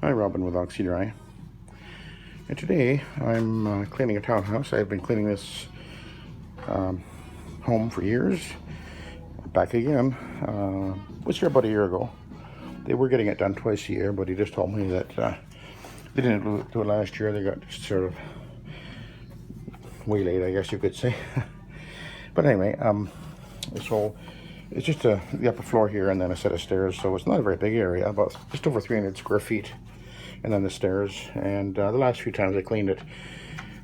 Hi, Robin with Oxy-Dry. And today I'm cleaning a townhouse. I've been cleaning this home for years. Back again. Was here about a year ago. They were getting it done twice a year, but he just told me that they didn't do it last year. They got just sort of waylaid, I guess you could say. But anyway, so it's just the upper floor here and then a set of stairs, so it's not a very big area, about just over 300 square feet, and then the stairs. And the last few times I cleaned it,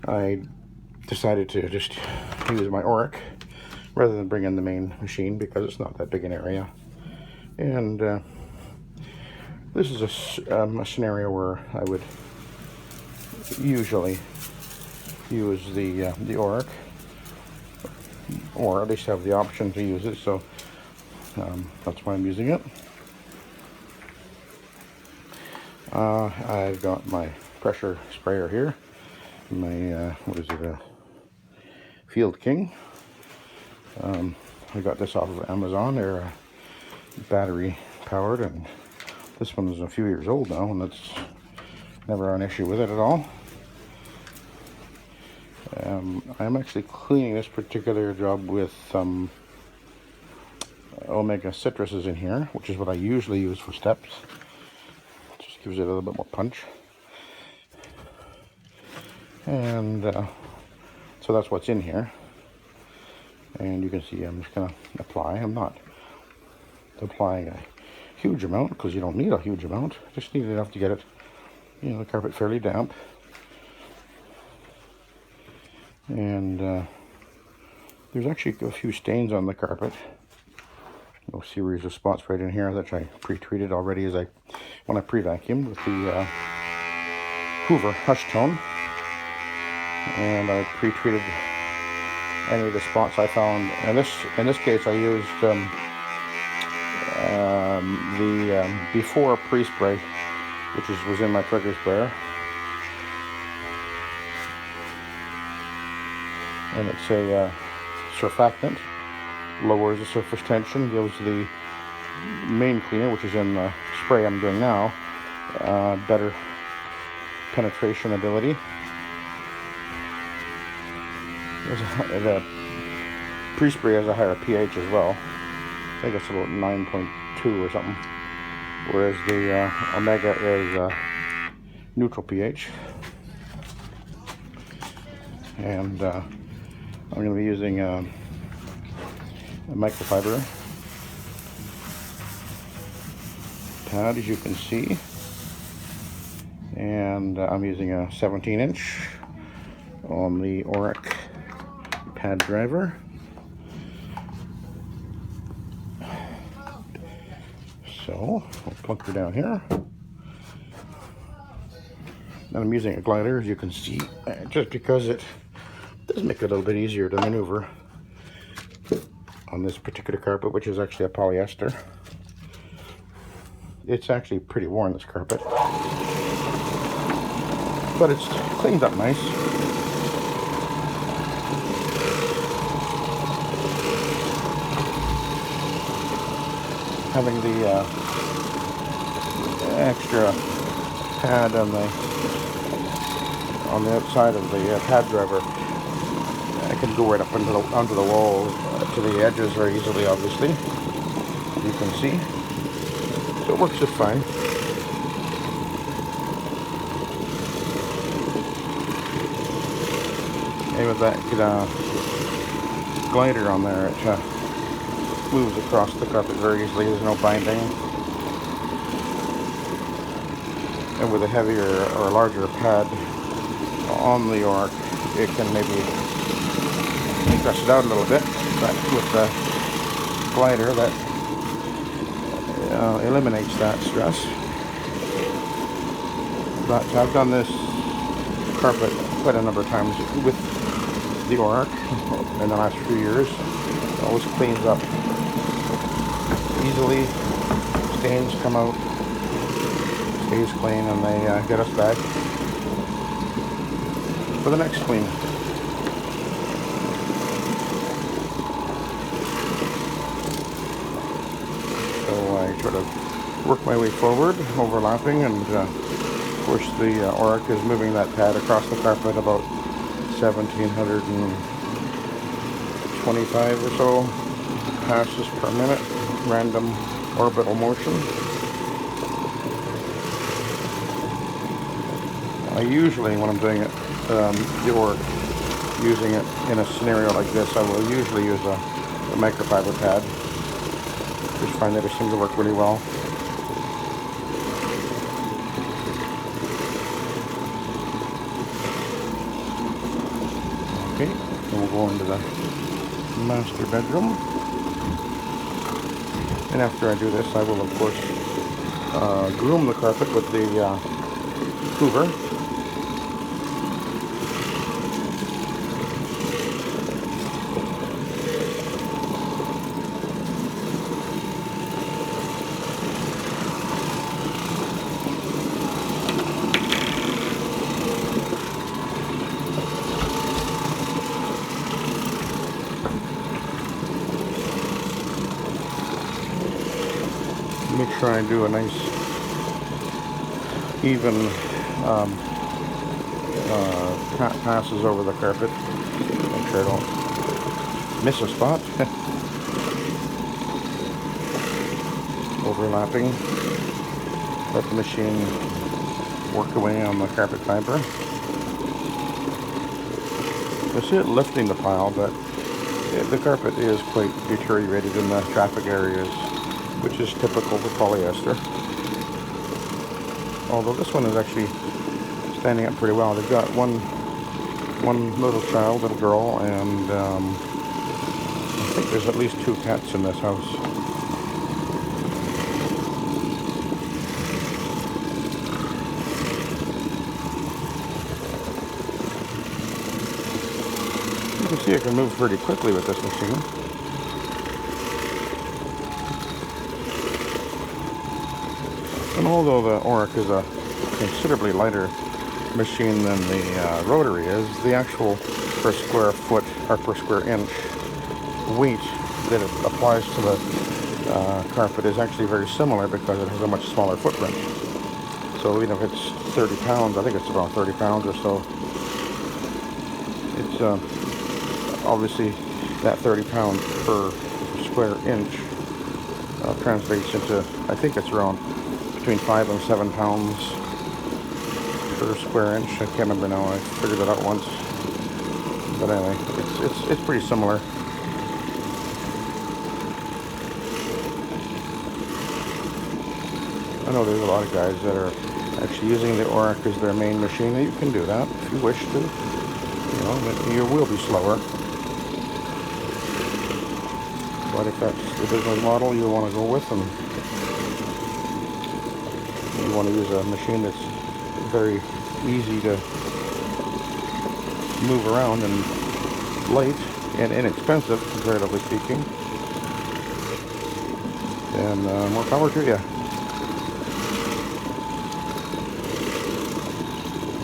I decided to just use my Oreck rather than bring in the main machine because it's not that big an area. And this is a scenario where I would usually use the Oreck, or at least have the option to use it, so that's why I'm using it. I've got my pressure sprayer here, my what is it, a Field King. I got this off of Amazon. They're battery powered, and this one is a few years old now, and that's never an issue with it at all. I'm actually cleaning this particular job with Omega citruses in here, which is what I usually use for steps. Just gives it a little bit more punch. And so that's what's in here. And you can see I'm just going to apply. I'm not applying a huge amount because you don't need a huge amount. Just need enough to get it, the carpet fairly damp. And there's actually a few stains on the carpet. A series of spots right in here that I pre-treated already when I pre-vacuumed with the Hoover Hushtone. And I pre-treated any of the spots I found. And in this case I used the before prespray, which was in my trigger sprayer. And it's a surfactant, lowers the surface tension, gives the main cleaner, which is in the spray I'm doing now, better penetration ability. The pre-spray has a higher pH as well. I think it's about 9.2 or something, whereas the Omega is neutral pH. And I'm going to be using a microfiber pad, as you can see, and I'm using a 17-inch on the Oreck pad driver. So I'll plunk her down here. And I'm using a glider, as you can see, just because it does make it a little bit easier to maneuver on this particular carpet, which is actually a polyester. It's actually pretty worn, this carpet, but it's cleaned up nice. Having the extra pad on the outside of the pad driver, I can go right up onto the wall to the edges very easily, obviously, you can see. So it works just fine. And with that glider on there, it moves across the carpet very easily. There's no binding. And with a heavier or larger pad on the Oreck, it can maybe stress it out a little bit, but with the glider, that eliminates that stress. But I've done this carpet quite a number of times with the Oreck in the last few years. It always cleans up easily, stains come out, stays clean, and they get us back for the next clean. So I sort of work my way forward, overlapping, and course, the Oreck is moving that pad across the carpet about 1,725 or so passes per minute, random orbital motion. I usually, when I'm doing it, or using it in a scenario like this, I will usually use a microfiber pad. Just find that it seems to work really well. Okay, then we'll go into the master bedroom. And after I do this, I will, of course, groom the carpet with the Hoover. Make sure I do a nice even passes over the carpet. Make sure I don't miss a spot. Overlapping. Let the machine work away on the carpet fiber. I see it lifting the pile, but the carpet is quite deteriorated in the traffic areas, which is typical for polyester. Although this one is actually standing up pretty well. They've got one little child, little girl, and I think there's at least 2 cats in this house. You can see it can move pretty quickly with this machine. And although the Oreck is a considerably lighter machine than the rotary is, the actual per square foot or per square inch weight that it applies to the carpet is actually very similar because it has a much smaller footprint. So even if it's 30 pounds, I think it's around 30 pounds or so, it's obviously that 30 pounds per square inch translates into, I think it's around between 5 and 7 pounds per square inch. I can't remember now. I figured it out once. But anyway, it's pretty similar. I know there's a lot of guys that are actually using the Oreck as their main machine. You can do that if you wish to. You know, you will be slower. But if that's the business model you want to go with, and you want to use a machine that's very easy to move around and light and inexpensive, comparatively speaking, then more power to you.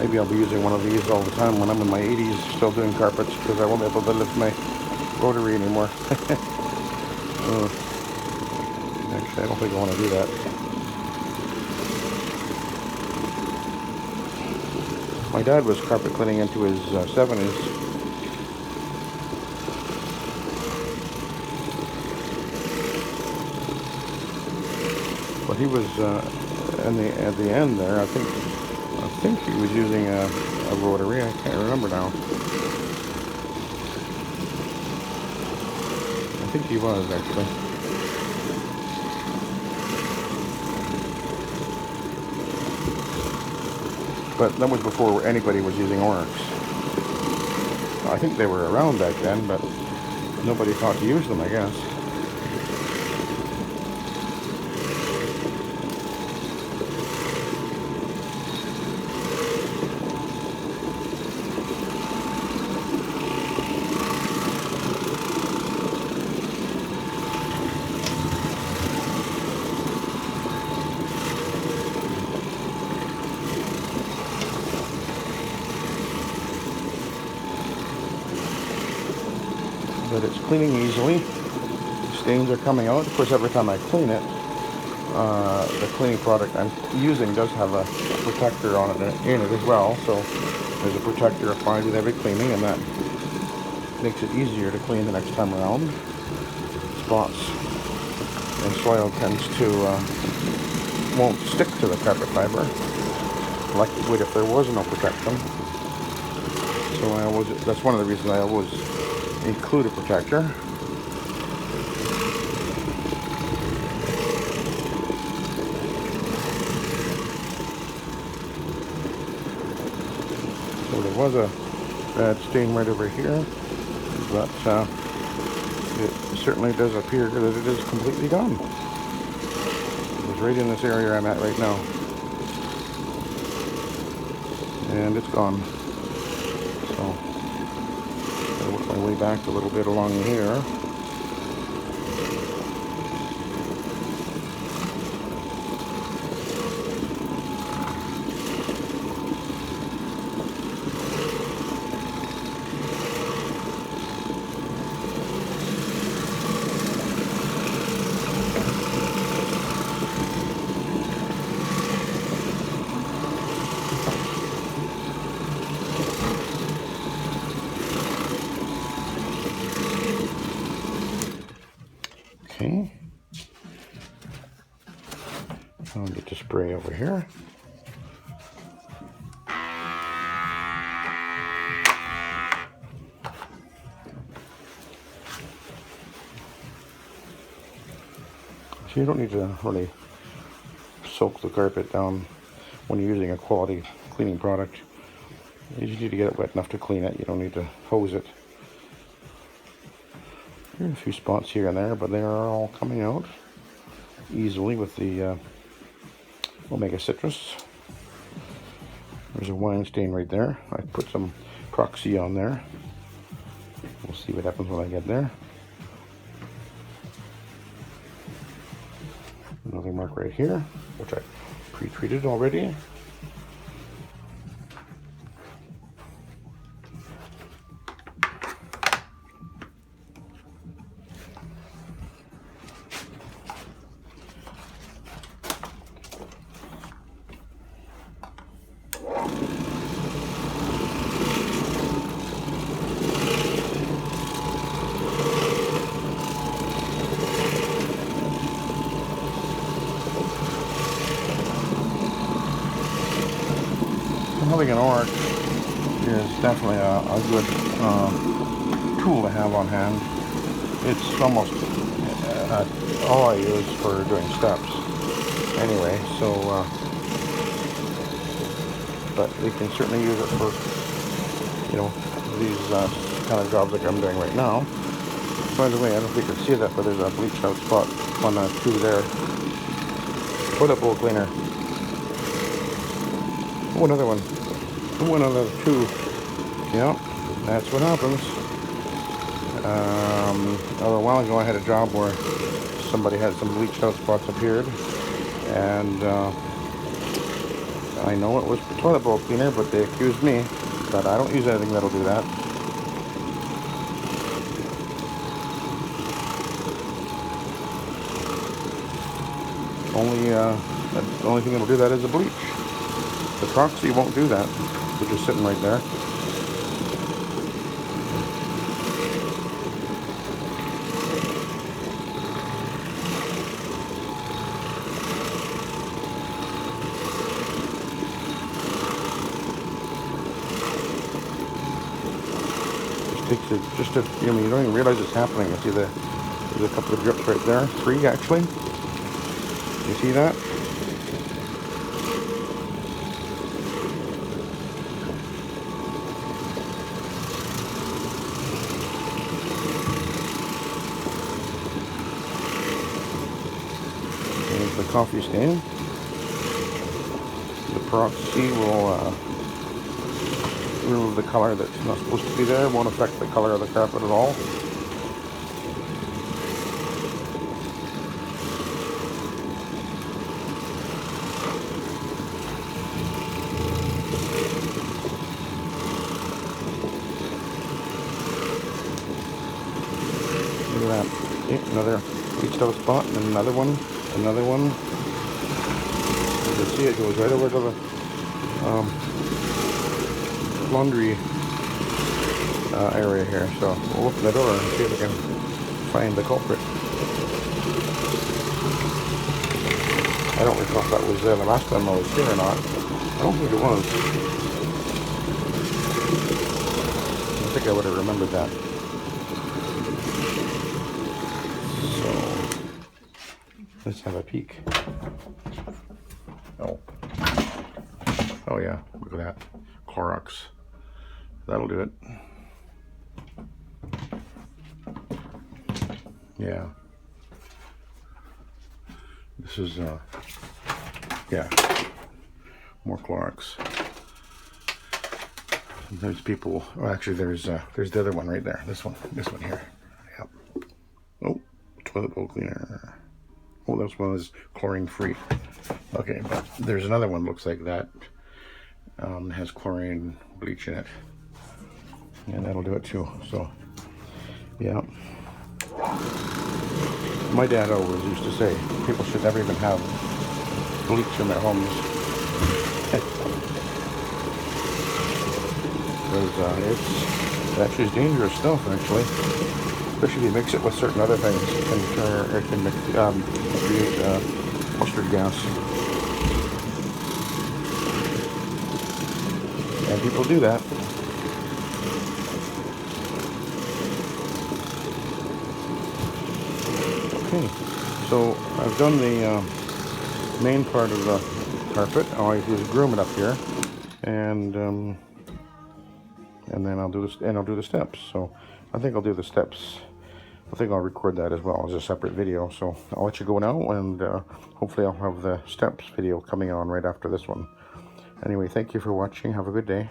Maybe I'll be using one of these all the time when I'm in my 80s, still doing carpets, because I won't be able to lift my rotary anymore. Actually, I don't think I want to do that. My dad was carpet cleaning into his 70s. But he was at the end there. I think he was using a rotary. I can't remember now. I think he was actually. But that was before anybody was using Orecks. I think they were around back then, but nobody thought to use them, I guess. But it's cleaning easily. Stains are coming out. Of course, every time I clean it, the cleaning product I'm using does have a protector on it in it as well, so there's a protector applied with every cleaning, and that makes it easier to clean the next time around. Spots and soil tends to won't stick to the carpet fiber like it would if there was no protection. So that's one of the reasons I always include a protector. So there was a bad stain right over here, but it certainly does appear that it is completely gone. It was right in this area I'm at right now, and it's gone. So I'll work my way back a little bit along here. Okay, I'll get the spray over here. So you don't need to really soak the carpet down when you're using a quality cleaning product. You just need to get it wet enough to clean it. You don't need to hose it. There are a few spots here and there, but they are all coming out easily with the Omega Citrus. There's a wine stain right there. I put some Proxy on there. We'll see what happens when I get there. Another mark right here, which I pre-treated already. Having an Oreck is definitely a good tool to have on hand. It's almost all I use for doing steps anyway, so but you can certainly use it for, you know, these kind of jobs like I'm doing right now. By the way, I don't know if you can see that, but there's a bleached out spot on the tube there. Toilet bowl cleaner. Oh, another one. Oh, another two. Yep, that's what happens. A while ago I had a job where somebody had some bleached out spots appeared, and I know it was for toilet bowl cleaner, but they accused me that I don't use anything that'll do that. The only thing that'll do that is the bleach. The Proxy won't do that, which is sitting right there. Just takes you know, you don't even realize it's happening. You see there's a couple of drips right there, 3 actually. You see that? There's the coffee stain. The Proxy will remove the color that's not supposed to be there. Won't affect the color of the carpet at all. Look at that. Okay, another bleached out spot, and another one, another one. see it goes right over to the laundry area here. So we'll open the door and see if we can find the culprit. I don't recall if that was there the last time I was here or not. I don't think it was. I think I would have remembered that. So let's have a peek. Oh. Oh yeah, look at that. Clorox. That'll do it. Yeah. This is yeah. More Clorox. There's people. Oh, actually, there's the other one right there. This one here. Yep. Oh, toilet bowl cleaner. Oh, this one is chlorine free. Okay, but there's another one looks like that. Has chlorine bleach in it, and that'll do it too. So, yeah. My dad always used to say people should never even have bleach in their homes. Because it's actually dangerous stuff, actually. Especially if you mix it with certain other things. It can create mustard gas. And people do that. Okay, so I've done the main part of the carpet. All I do is groom it up here, and then I'll do this, and I'll do the steps. So I think I'll do the steps. I think I'll record that as well as a separate video. So I'll let you go now, and hopefully I'll have the steps video coming on right after this one. Anyway, thank you for watching. Have a good day.